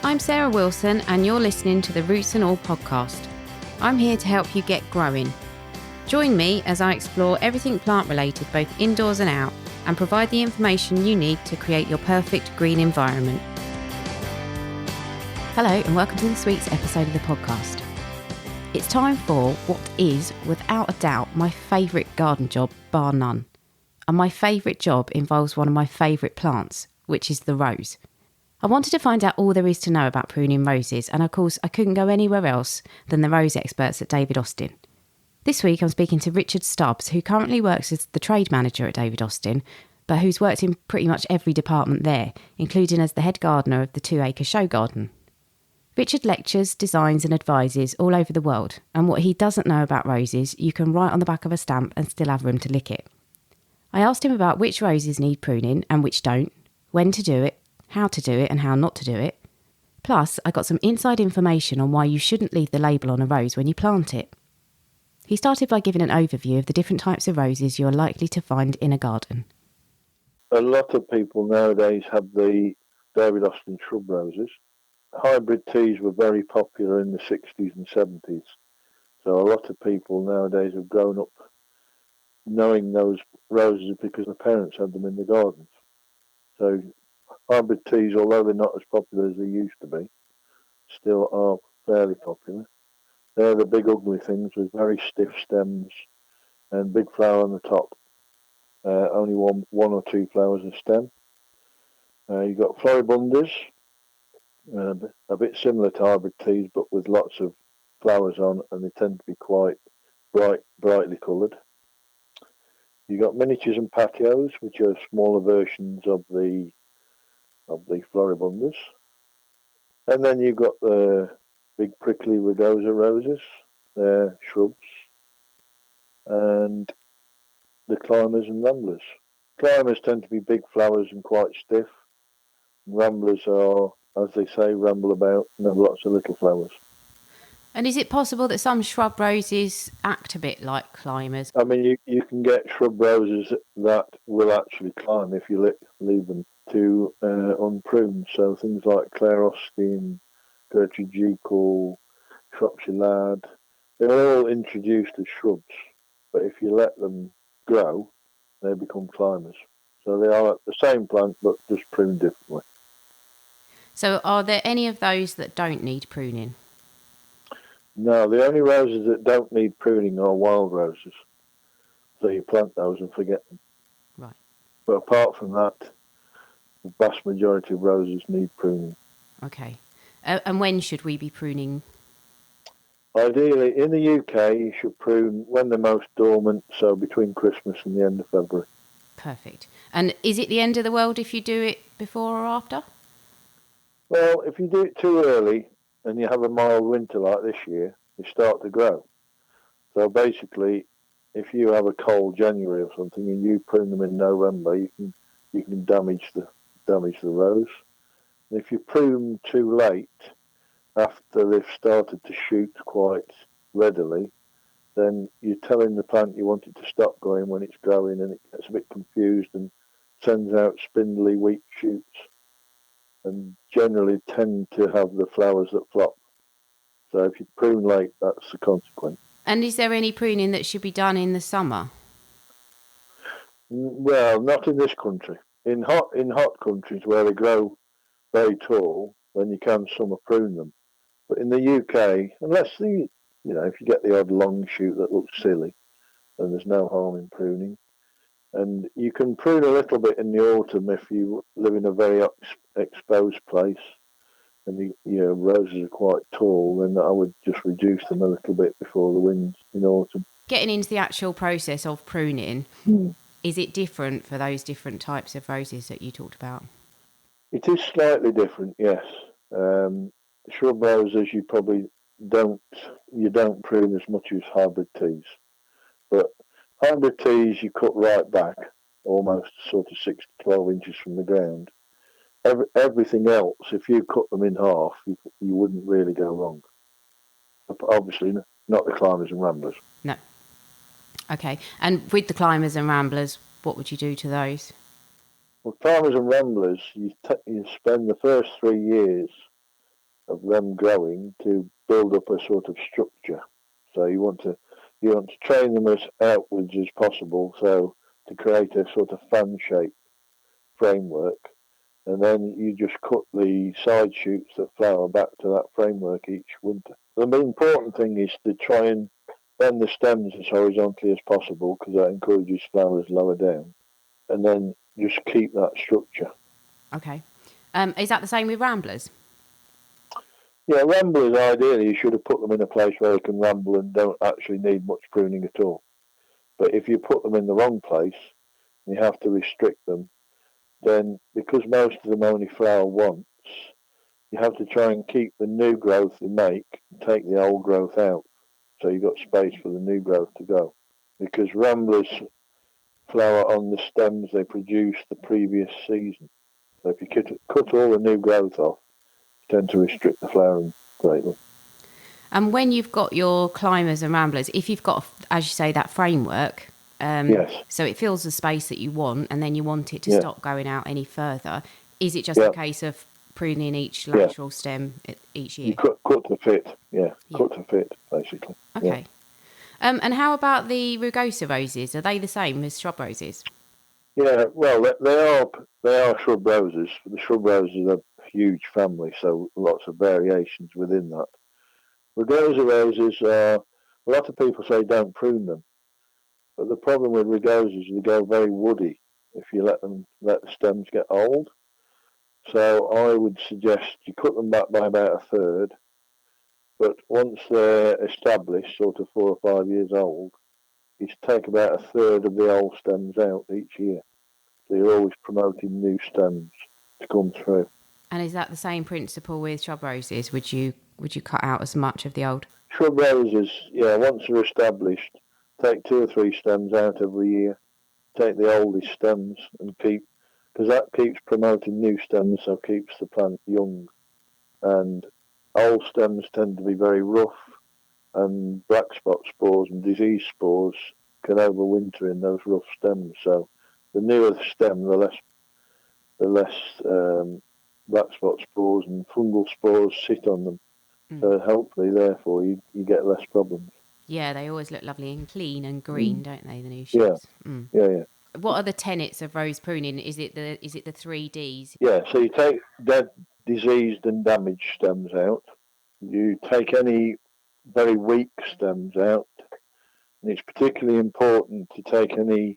I'm Sarah Wilson and you're listening to the Roots and All podcast. I'm here to help you get growing. Join me as I explore everything plant related both indoors and out and provide the information you need to create your perfect green environment. Hello and welcome to this week's episode of the podcast. It's time for what is, without a doubt, my favourite garden job, bar none. And my favourite job involves one of my favourite plants, which is the rose. I wanted to find out all there is to know about pruning roses, and of course I couldn't go anywhere else than the rose experts at David Austin. This week I'm speaking to Richard Stubbs, who currently works as the trade manager at David Austin, but who's worked in pretty much every department there, including as the head gardener of the 2-acre show garden. Richard lectures, designs and advises all over the world, and what he doesn't know about roses you can write on the back of a stamp and still have room to lick it. I asked him about which roses need pruning and which don't, when to do it, how to do it and how not to do it. Plus, I got some inside information on why you shouldn't leave the label on a rose when you plant it. He started by giving an overview of the different types of roses you're likely to find in a garden. A lot of people nowadays have the David Austin shrub roses. Hybrid teas were very popular in the 60s and 70s. So a lot of people nowadays have grown up knowing those roses because their parents had them in the gardens. So hybrid teas, although they're not as popular as they used to be, still are fairly popular. They're the big ugly things with very stiff stems and big flower on the top. Only one or two flowers a stem. You've got floribundas, a bit similar to hybrid teas but with lots of flowers on, and they tend to be quite brightly coloured. You've got miniatures and patios, which are smaller versions of the floribundas. And then you've got the big prickly rugosa roses, they're shrubs, and the climbers and ramblers. Climbers tend to be big flowers and quite stiff. Ramblers are, as they say, ramble about and have lots of little flowers. And is it possible that some shrub roses act a bit like climbers? I mean, you can get shrub roses that will actually climb if you leave them to unpruned. So things like Claire Austin, Gertrude Jekyll, Shropshire Lad, they're all introduced as shrubs. But if you let them grow, they become climbers. So they are the same plant, but just pruned differently. So are there any of those that don't need pruning? No, the only roses that don't need pruning are wild roses. So you plant those and forget them. Right. But apart from that, the vast majority of roses need pruning. Okay. And when should we be pruning? Ideally, in the UK, you should prune when they're most dormant, so between Christmas and the end of February. Perfect. And is it the end of the world if you do it before or after? Well, if you do it too early and you have a mild winter like this year, they start to grow. So basically, if you have a cold January or something and you prune them in November, you can damage the rose. And if you prune too late, after they've started to shoot quite readily, then you're telling the plant you want it to stop growing when it's growing, and it gets a bit confused and sends out spindly, weak shoots, and generally tend to have the flowers that flop. So if you prune late, that's the consequence. And is there any pruning that should be done in the summer? Well, not in this country. In hot countries where they grow very tall, then you can summer prune them. But in the UK, unless if you get the odd long shoot that looks silly, then there's no harm in pruning. And you can prune a little bit in the autumn if you live in a very exposed place and your roses are quite tall, then I would just reduce them a little bit before the winds in autumn. Getting into the actual process of pruning, is it different for those different types of roses that you talked about? It is slightly different, yes. Shrub roses you probably don't prune as much as hybrid teas, but hybrid teas you cut right back, almost sort of 6 to 12 inches from the ground. Everything else, if you cut them in half, you wouldn't really go wrong. Obviously, not the climbers and ramblers. No. Okay. And with the climbers and ramblers, what would you do to those? Well, climbers and ramblers, you spend the first 3 years of them growing to build up a sort of structure. So you want to train them as outwards as possible, so to create a sort of fan-shaped framework, and then you just cut the side shoots that flower back to that framework each winter. The important thing is to try and bend the stems as horizontally as possible, because that encourages flowers lower down, and then just keep that structure. Okay. Is that the same with ramblers? Yeah, ramblers, ideally, you should have put them in a place where they can ramble and don't actually need much pruning at all. But if you put them in the wrong place, you have to restrict them, then because most of them only flower once, you have to try and keep the new growth they make and take the old growth out, so you've got space for the new growth to go. Because ramblers flower on the stems they produced the previous season. So if you cut all the new growth off, you tend to restrict the flowering greatly. And when you've got your climbers and ramblers, if you've got, as you say, that framework, yes. So it fills the space that you want, and then you want it to stop going out any further, is it just a case of pruning each lateral stem each year? You cut to fit, cut to fit, basically. Okay. Yeah. And how about the rugosa roses? Are they the same as shrub roses? Yeah, well, they are shrub roses. The shrub roses are a huge family, so lots of variations within that. Rugosa roses, a lot of people say don't prune them, but the problem with rugosas is they go very woody if you let the stems get old. So I would suggest you cut them back by about a third, but once they're established, sort of 4 or 5 years old, you take about a third of the old stems out each year. So you're always promoting new stems to come through. And is that the same principle with shrub roses? Would you cut out as much of the old? Shrub roses, once they're established, take 2 or 3 stems out every year. Take the oldest stems and keep, because that keeps promoting new stems, so keeps the plant young. And old stems tend to be very rough, and black spot spores and disease spores can overwinter in those rough stems. So the newer the stem, the less black spot spores and fungal spores sit on them. So hopefully, therefore, you get less problems. Yeah, they always look lovely and clean and green, don't they? The new shoots. Yeah. What are the tenets of rose pruning? Is it the 3 Ds? Yeah. So you take dead, diseased, and damaged stems out. You take any very weak stems out, and it's particularly important to take any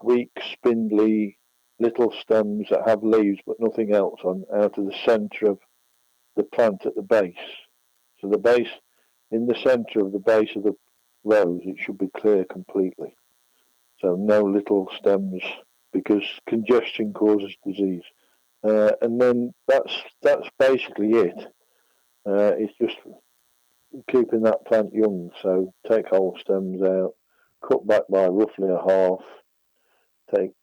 weak, spindly little stems that have leaves but nothing else on out of the centre of the plant at the base. So the base, in the centre of the base of the rose, it should be clear completely. So no little stems, because congestion causes disease. And then that's basically it. It's just keeping that plant young. So take whole stems out, cut back by roughly a half, take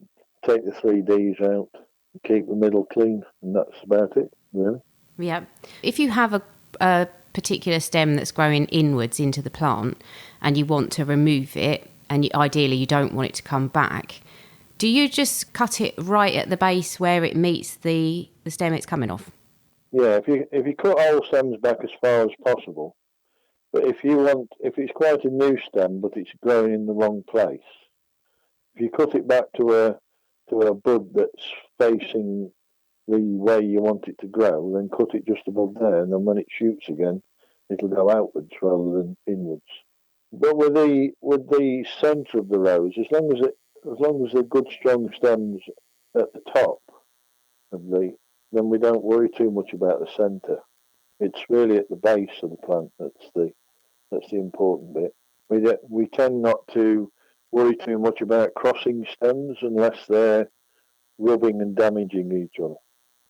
the 3 Ds out, and keep the middle clean, and that's about it, really. Yeah. If you have a particular stem that's growing inwards into the plant and you want to remove it, and ideally you don't want it to come back, do you just cut it right at the base where it meets the stem it's coming off? Yeah, if you cut all stems back as far as possible, but if it's quite a new stem but it's growing in the wrong place, if you cut it back to a bud that's facing the way you want it to grow, then cut it just above there, and then when it shoots again, it'll go outwards rather than inwards. But with the centre of the rose, as long as they're good strong stems at the top then we don't worry too much about the centre. It's really at the base of the plant that's the important bit. We tend not to worry too much about crossing stems unless they're rubbing and damaging each other.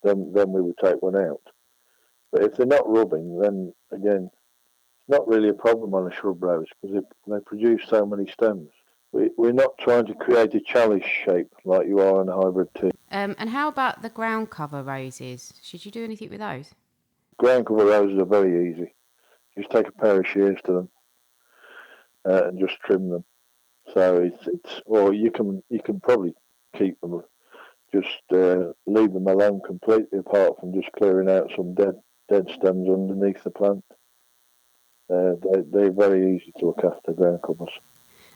Then we would take one out. But if they're not rubbing, then again, it's not really a problem on a shrub rose because they produce so many stems. We're not trying to create a chalice shape like you are on a hybrid tea. And how about the ground cover roses? Should you do anything with those? Ground cover roses are very easy. Just take a pair of shears to them and just trim them. So you can probably keep them. Just leave them alone completely, apart from just clearing out some dead dead stems underneath the plant. They're very easy to look after, ground covers.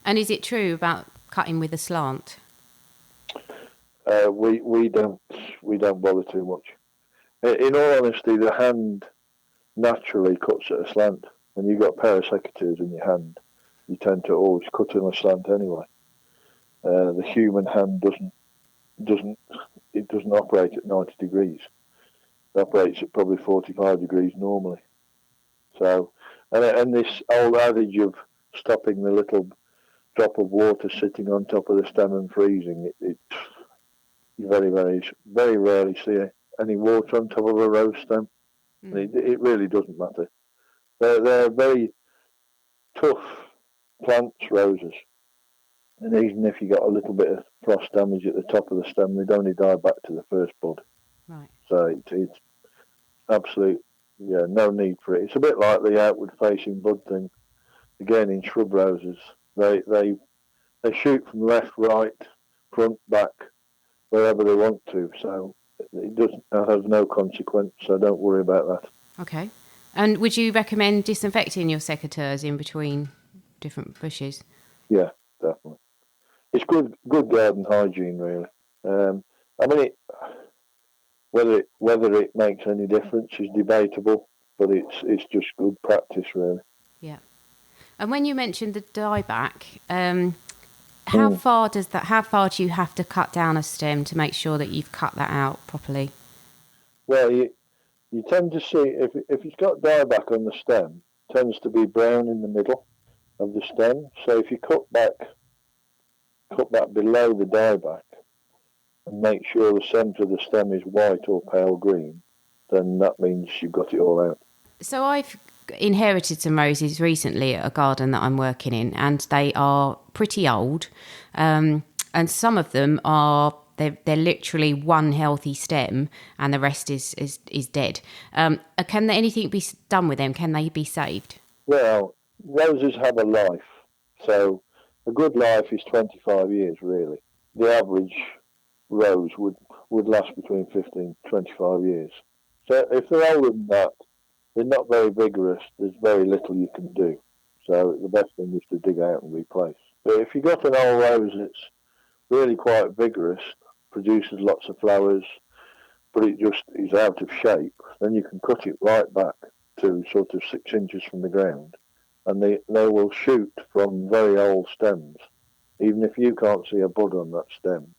And is it true about cutting with a slant? We don't bother too much. In all honesty, the hand naturally cuts at a slant. When you've got a pair of secateurs in your hand, you tend to always cut in a slant anyway. The human hand doesn't operate at 90 degrees. It operates at probably 45 degrees normally. So, and this old adage of stopping the little drop of water sitting on top of the stem and freezing, you very rarely see any water on top of a rose stem. It really doesn't matter. They're very tough plants, roses, and even if you got a little bit of frost damage at the top of the stem, they'd only die back to the first bud. Right. So it's absolute, no need for it. It's a bit like the outward-facing bud thing. Again, in shrub roses, they shoot from left, right, front, back, wherever they want to. So it has no consequence. So don't worry about that. Okay. And would you recommend disinfecting your secateurs in between different bushes? Yeah, definitely. It's good garden hygiene, really. I mean, whether it makes any difference is debatable, but it's just good practice, really. Yeah. And when you mentioned the dieback, how far do you have to cut down a stem to make sure that you've cut that out properly? Well, you tend to see if it's got dieback on the stem, it tends to be brown in the middle of the stem. So if you cut back below the dieback and make sure the centre of the stem is white or pale green, then that means you've got it all out. So I've inherited some roses recently at a garden that I'm working in, and they are pretty old, and some of them are they're literally one healthy stem and the rest is dead. Can anything be done with them? Can they be saved? Well, roses have a life, so a good life is 25 years, really. The average rose would last between 15 and 25 years. So if they're older than that, they're not very vigorous, there's very little you can do. So the best thing is to dig out and replace. But if you've got an old rose that's really quite vigorous, produces lots of flowers, but it just is out of shape, then you can cut it right back to sort of 6 inches from the ground, and they will shoot from very old stems. Even if you can't see a bud on that stem,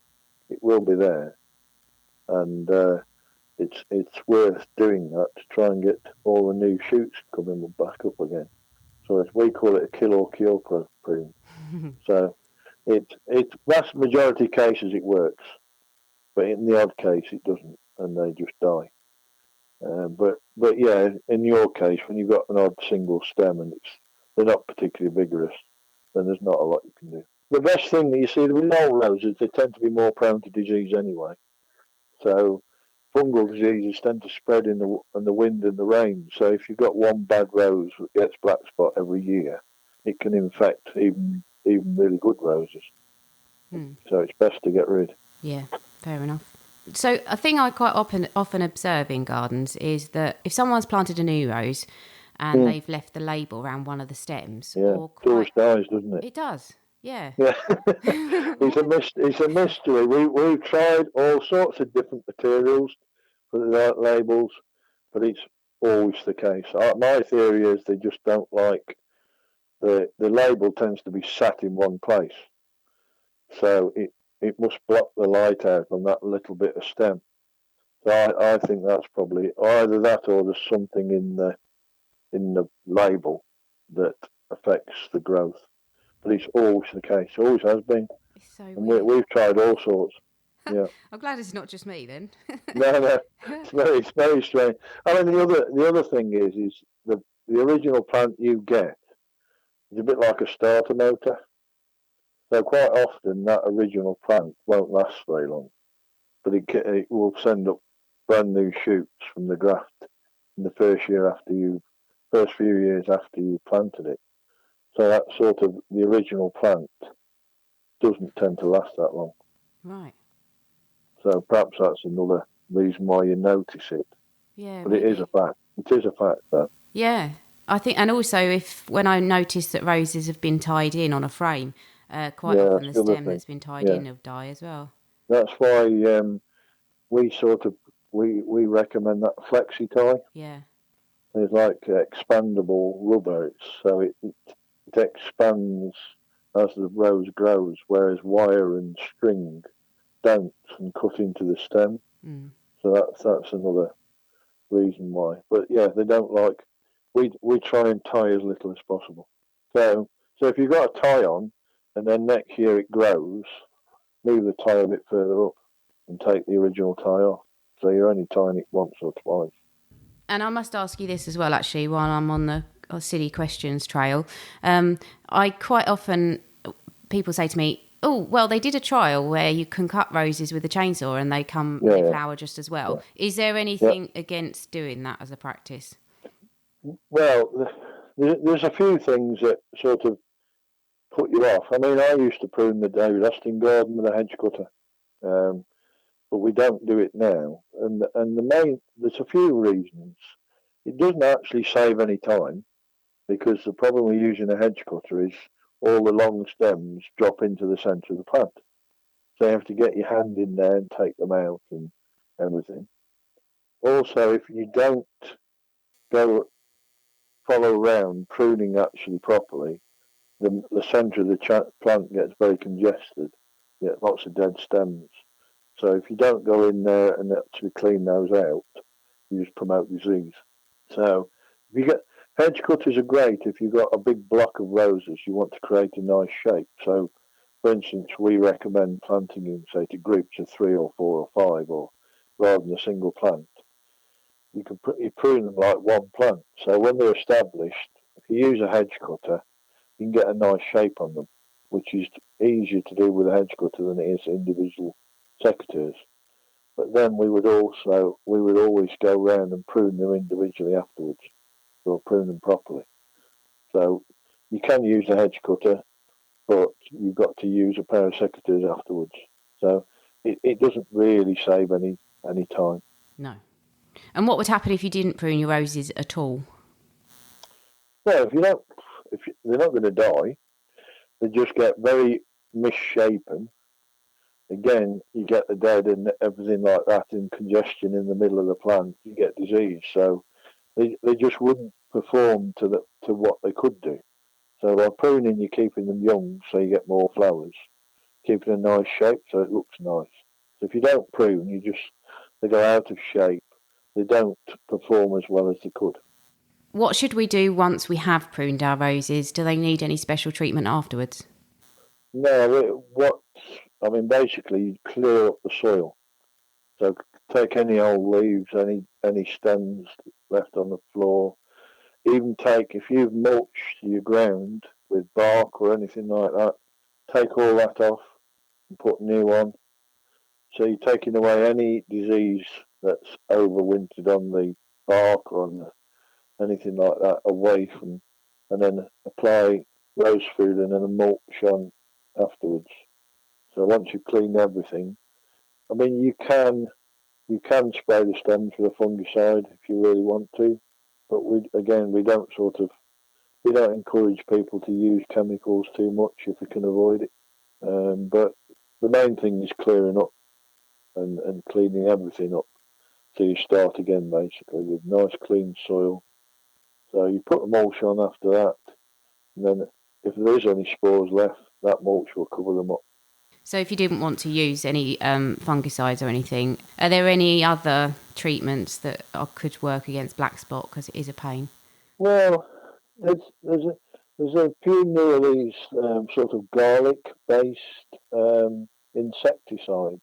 it will be there, and it's worth doing that to try and get all the new shoots coming back up again. So we call it a kill or cure prune. So it vast majority of cases it works, but in the odd case it doesn't, and they just die. But yeah, in your case, when you've got an odd single stem and they're not particularly vigorous, then there's not a lot you can do. The best thing that you see with old roses, they tend to be more prone to disease anyway. So fungal diseases tend to spread in the wind and the rain. So if you've got one bad rose that gets black spot every year, it can infect even really good roses. So it's best to get rid. Yeah, fair enough. So a thing I quite often observe in gardens is that if someone's planted a new rose and they've left the label around one of the stems, it always dies, doesn't it? It does. Yeah. It's a mystery. We've tried all sorts of different materials for the labels, but it's always the case. My theory is they just don't like the label tends to be sat in one place, so it must block the light out on that little bit of stem. So I think that's probably either that or there's something in the label that affects the growth. But it's always the case. Always has been. It's so and weird. we've tried all sorts. Yeah. I'm glad it's not just me then. No, it's very strange. I mean, the other thing is the original plant you get is a bit like a starter motor. So quite often that original plant won't last very long, but it will send up brand new shoots from the graft in the first few years after you planted it. So that sort of the original plant doesn't tend to last that long. Right. So perhaps that's another reason why you notice it. Yeah. But it is a fact. It is a fact, though. Yeah, I think, and also when I notice that roses have been tied in on a frame, quite Yeah, often that's the the other stem thing. that's been tied Yeah, in will die as well. that's why we sort of we recommend that flexi tie. Yeah. It's like expandable rubber, it expands as the rose grows, whereas wire and string don't and cut into the stem. Mm. So that's another reason why. But yeah, they don't like. We try and tie as little as possible. So if you've got a tie on, and then next year it grows, move the tie a bit further up and take the original tie off. So you're only tying it once or twice. And I must ask you this as well, actually, while I'm on the silly questions trail. I quite often, people say to me, oh, well, they did a trial where you can cut roses with a chainsaw and they Yeah, flower just as well. yeah, Is there yeah. anything against doing that as a practice? Well, there's a few things that sort of put you off. I mean, I used to prune the David Austin garden with a hedge cutter, um, but we don't do it now. And there's a few reasons. It doesn't actually save any time because the problem with using a hedge cutter is all the long stems drop into the centre of the plant. So you have to get your hand in there and take them out and everything. Also, if you don't go follow around pruning actually properly, the centre of the plant gets very congested. You get lots of dead stems. So if you don't go in there and actually clean those out, you just promote disease. So if you get hedge cutters are great if you've got a big block of roses you want to create a nice shape. So for instance, we recommend planting in say to groups of 3 or 4 or 5 or rather than a single plant. You prune them like one plant. So when they're established, if you use a hedge cutter, you can get a nice shape on them, which is easier to do with a hedge cutter than it is individual secateurs. But then we would always go round and prune them individually afterwards, or prune them properly. So you can use a hedge cutter, but you've got to use a pair of secateurs afterwards. So it doesn't really save any time. No. And what would happen if you didn't prune your roses at all? Well, they're not going to die, they just get very misshapen. Again, you get the dead and everything like that and congestion in the middle of the plant, you get disease. So they just wouldn't perform to what they could do. So by pruning, you're keeping them young so you get more flowers, keeping a nice shape so it looks nice. So if you don't prune, they go out of shape. They don't perform as well as they could. What should we do once we have pruned our roses? Do they need any special treatment afterwards? No, basically, you clear up the soil. So take any old leaves, any stems left on the floor. Even if you've mulched your ground with bark or anything like that, take all that off and put new on. So you're taking away any disease that's overwintered on the bark or on anything like that away from, and then apply rose food and then a mulch on afterwards. So once you've cleaned everything, I mean you can spray the stems with a fungicide if you really want to, but we don't encourage people to use chemicals too much if they can avoid it. But the main thing is clearing up and cleaning everything up so you start again basically with nice clean soil. So you put the mulch on after that, and then if there is any spores left, that mulch will cover them up. So if you didn't want to use any fungicides or anything, are there any other treatments that could work against black spot because it is a pain? Well, there's a few new of these sort of garlic-based insecticides,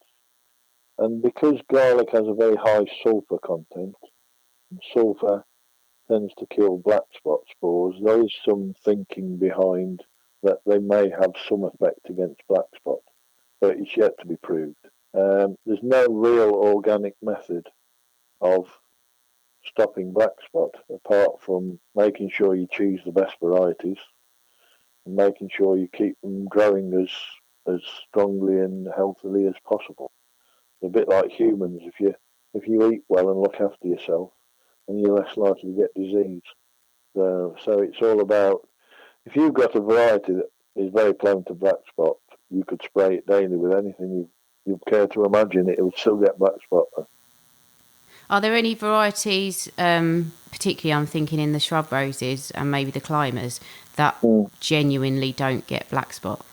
and because garlic has a very high sulfur content, and sulfur tends to kill black spot spores, there is some thinking behind that they may have some effect against black spot, but it's yet to be proved. There's no real organic method of stopping black spot apart from making sure you choose the best varieties and making sure you keep them growing as strongly and healthily as possible. It's a bit like humans. If you eat well and look after yourself, and you're less likely to get disease. So it's all about, if you've got a variety that is very prone to black spot, you could spray it daily with anything you care to imagine, it would still get black spot. Are there any varieties, particularly I'm thinking in the shrub roses and maybe the climbers, that genuinely don't get black spot?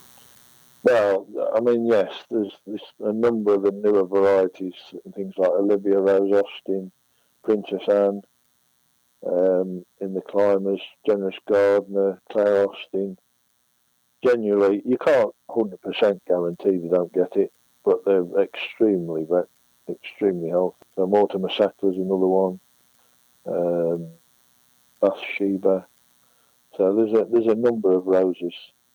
Well, I mean, yes, there's a number of the newer varieties, things like Olivia Rose Austin, Princess Anne, in the climbers, Generous Gardener, Claire Austin. Genuinely, you can't 100% guarantee they don't get it, but they're extremely healthy. So Mortimer Sackler is another one, Bathsheba. So there's a number of roses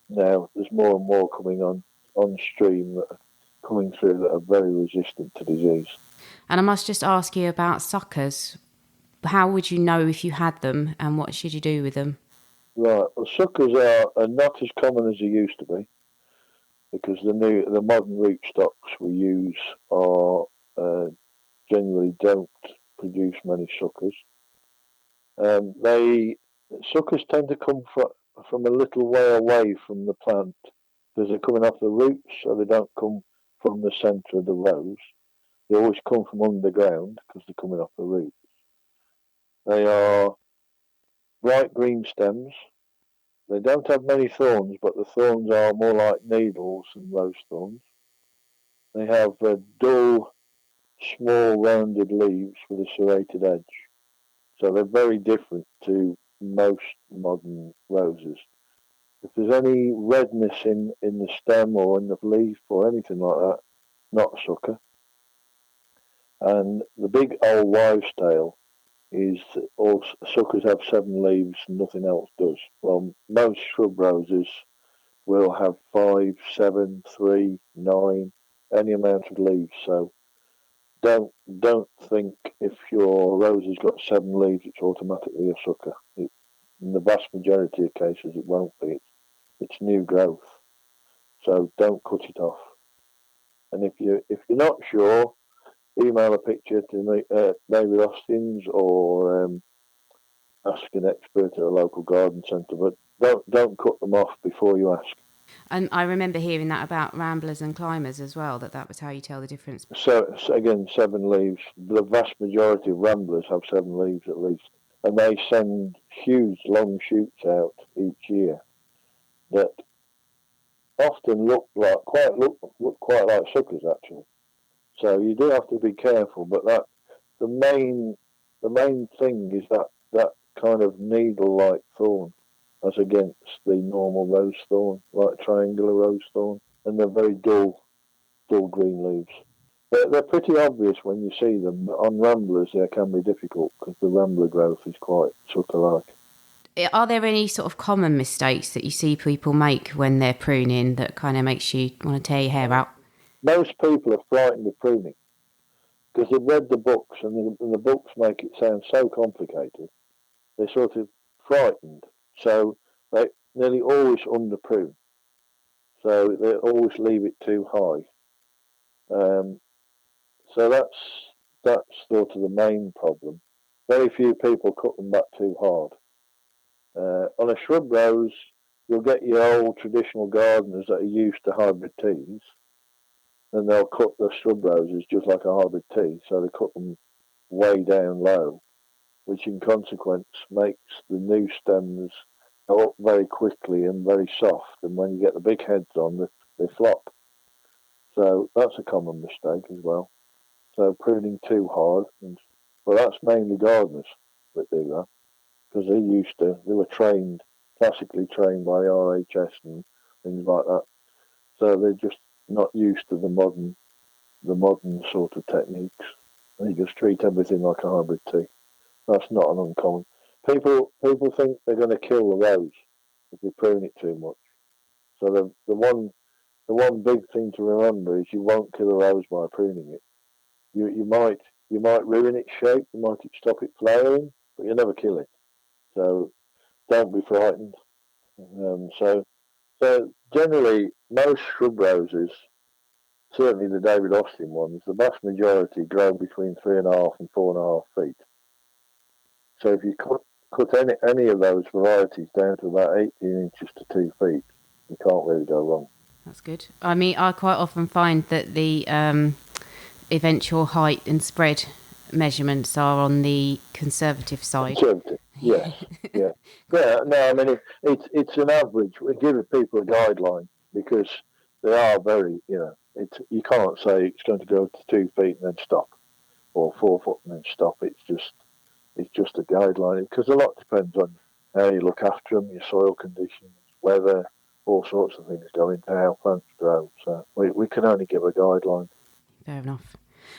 now. There's more and more coming on stream that are coming through that are very resistant to disease. And I must just ask you about suckers. How would you know if you had them, and what should you do with them? Right, well, suckers are not as common as they used to be, because the modern rootstocks we use are generally don't produce many suckers. Suckers tend to come from a little way away from the plant, because they're coming off the roots, so they don't come from the centre of the rose. They always come from underground because they're coming off the roots. They are bright green stems. They don't have many thorns, but the thorns are more like needles than rose thorns. They have dull, small, rounded leaves with a serrated edge. So they're very different to most modern roses. If there's any redness in the stem or in the leaf or anything like that, not sucker. And the big old wives' tale is all suckers have 7 leaves and nothing else does. Well, most shrub roses will have 5, 7, 3, 9, any amount of leaves. So don't think if your rose has got 7 leaves, it's automatically a sucker. In the vast majority of cases, it won't be. It's new growth. So don't cut it off. And if you're not sure, email a picture to me, David Austin's, or ask an expert at a local garden centre. But don't cut them off before you ask. And I remember hearing that about ramblers and climbers as well, that was how you tell the difference. So again, 7 leaves. The vast majority of ramblers have 7 leaves at least, and they send huge long shoots out each year that often look quite like suckers actually. So you do have to be careful, but the main thing is that kind of needle-like thorn, as against the normal rose thorn, like triangular rose thorn, and they're very dull green leaves. They're pretty obvious when you see them, but on ramblers they can be difficult because the rambler growth is quite sucker-like. Are there any sort of common mistakes that you see people make when they're pruning that kind of makes you want to tear your hair out? Most people are frightened of pruning because they've read the books, and the books make it sound so complicated. They're sort of frightened, so they nearly always under prune. So they always leave it too high. So that's sort of the main problem. Very few people cut them back too hard. On a shrub rose, you'll get your old traditional gardeners that are used to hybrid teas, and they'll cut the shrub roses just like a hybrid tea, so they cut them way down low, which in consequence makes the new stems go up very quickly and very soft, and when you get the big heads on, they flop. So that's a common mistake as well. So pruning too hard, but that's mainly gardeners that do that, because they were classically trained by RHS and things like that. So they're just not used to the modern sort of techniques. They just treat everything like a hybrid tea. That's not an uncommon. People think they're going to kill the rose if they prune it too much. So the one big thing to remember is you won't kill a rose by pruning it. You might ruin its shape, you might stop it flowering, but you never kill it. So don't be frightened. So generally, most shrub roses, certainly the David Austin ones, the vast majority grow between 3.5 and 4.5 feet. So if you cut any of those varieties down to about 18 inches to 2 feet, you can't really go wrong. That's good. I mean, I quite often find that the eventual height and spread measurements are on the conservative side. Conservative, yes, yeah. Yeah, no, I mean, it's an average. We give people a guideline because they are very, you can't say it's going to go to 2 feet and then stop, or 4 foot and then stop. It's just a guideline because a lot depends on how you look after them, your soil conditions, weather, all sorts of things go into how plants grow. So we can only give a guideline. Fair enough.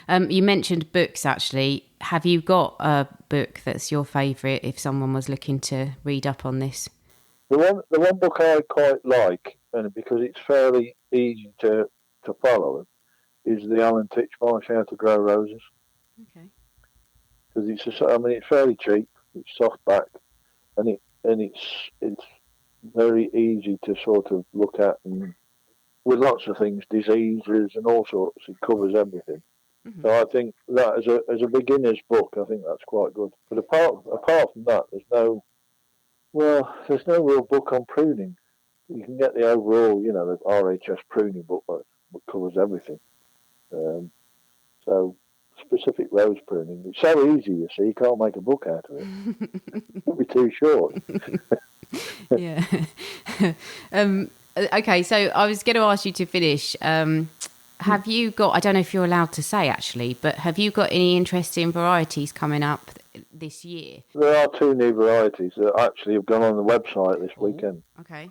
You mentioned books, actually. Have you got a book that's your favourite if someone was looking to read up on this? The one book I quite like, and because it's fairly easy to follow, is the Alan Titchmarsh How to Grow Roses. Okay. Because it's fairly cheap. It's soft back, and it's very easy to sort of look at, and with lots of things, diseases and all sorts. It covers everything. Mm-hmm. So I think that as a beginner's book, I think that's quite good. But apart from that, there's no real book on pruning. You can get the overall, the RHS pruning book that covers everything. So specific rose pruning, it's so easy, you see, you can't make a book out of it. It'll be too short. Yeah. Okay, so I was going to ask you to finish. Have you got, I don't know if you're allowed to say actually, but have you got any interesting varieties coming up this year? There are 2 new varieties that actually have gone on the website this weekend. Okay.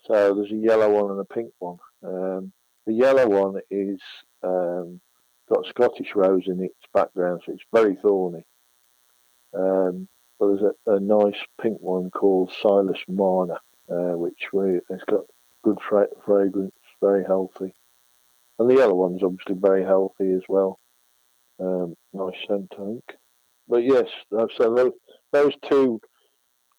So there's a yellow one and a pink one. The yellow one is got Scottish rose in its background, so it's very thorny. But there's a nice pink one called Silas Marner, it's got good fragrance, very healthy. And the yellow one's obviously very healthy as well. Nice scent, I think. But yes, so those 2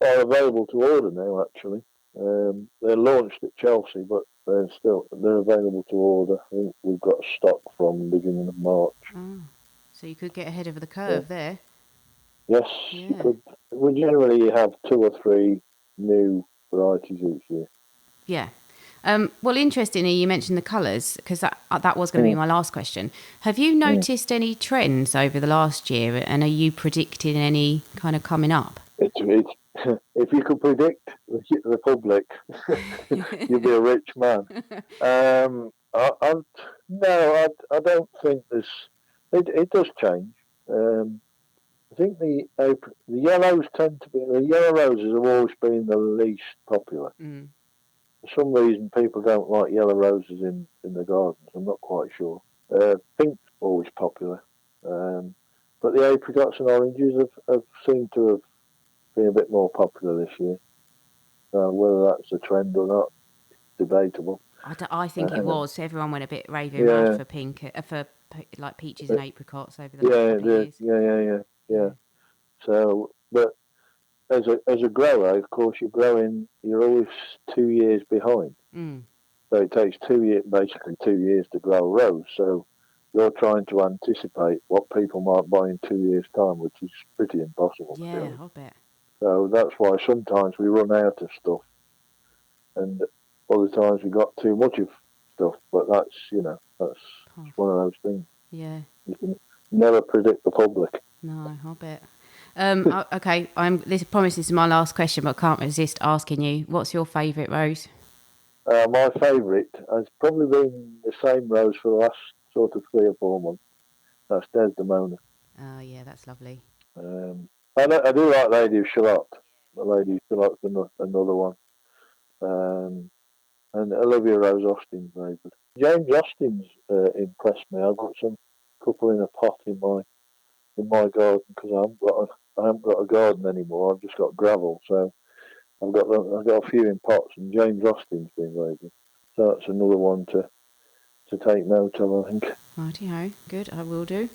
are available to order now, actually. They're launched at Chelsea, but they're available to order. I think we've got stock from the beginning of March. Oh, so you could get ahead of the curve there. Yes, you could. We generally have 2 or 3 new varieties each year. Yeah. Well, interestingly, you mentioned the colours, because that was going to be my last question. Have you noticed any trends over the last year, and are you predicting any kind of coming up? If you could predict the public, you'd be a rich man. I don't think there's. It does change. I think the yellows the yellow roses have always been the least popular. Mm. For some reason, people don't like yellow roses in the gardens. I'm not quite sure. Pink's always popular, but the apricots and oranges have seemed to have been a bit more popular this year. Whether that's a trend or not, debatable. I think it was. Everyone went a bit raving mad for pink, for like peaches and apricots over the last couple of years. Yeah. So, but as a grower, of course, you're always 2 years behind. Mm. So it takes basically 2 years to grow a rose. So you're trying to anticipate what people might buy in 2 years' time, which is pretty impossible. Yeah, I'll bet. So that's why sometimes we run out of stuff, and other times we got too much of stuff. But that's one of those things. Yeah. You can never predict the public. No, I'll bet. Okay, this is my last question, but I can't resist asking you. What's your favourite rose? My favourite has probably been the same rose for the last sort of 3 or 4 months. That's Desdemona. Oh yeah, that's lovely. I do like Lady of Shalott. Lady of Shallott's another one. And Olivia Rose Austin's very good. James Austin's impressed me. I've got some couple in a pot in my garden because I haven't got a garden anymore. I've just got gravel, so I've got a few in pots. And James Austin's been very good. So that's another one to take note of, I think. Righty-ho, good. I will do.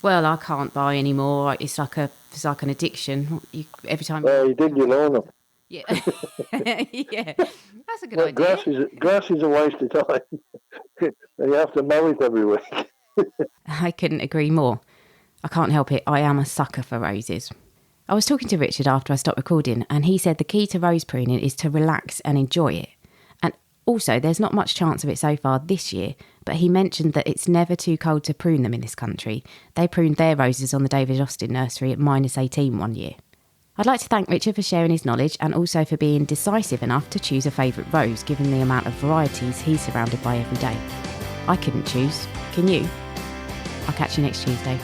Well, I can't buy any more. It's like an addiction. Every time. Well, you dig your lawn up. Yeah, yeah, that's a good idea. Grass is a waste of time. You have to mow it every week. I couldn't agree more. I can't help it. I am a sucker for roses. I was talking to Richard after I stopped recording, and he said the key to rose pruning is to relax and enjoy it. And also, there's not much chance of it so far this year, but he mentioned that it's never too cold to prune them in this country. They pruned their roses on the David Austin nursery at -18 one year. I'd like to thank Richard for sharing his knowledge and also for being decisive enough to choose a favourite rose given the amount of varieties he's surrounded by every day. I couldn't choose. Can you? I'll catch you next Tuesday.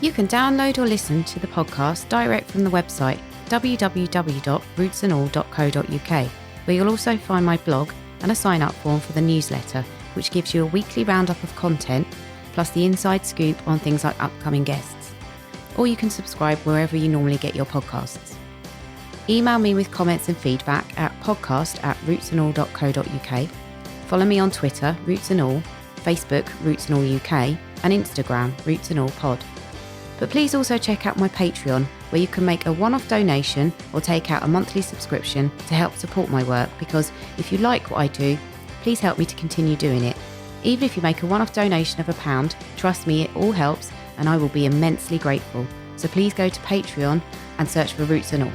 You can download or listen to the podcast direct from the website www.rootsandall.co.uk, where you'll also find my blog and a sign-up form for the newsletter, which gives you a weekly roundup of content, plus the inside scoop on things like upcoming guests. Or you can subscribe wherever you normally get your podcasts. Email me with comments and feedback at podcast@rootsandall.co.uk. Follow me on Twitter, Roots and All, Facebook, Roots and All UK, and Instagram, Roots and All Pod. But please also check out my Patreon, where you can make a one-off donation or take out a monthly subscription to help support my work, because if you like what I do, please help me to continue doing it. Even if you make a one-off donation of £1, trust me, it all helps, and I will be immensely grateful. So please go to Patreon and search for Roots and All.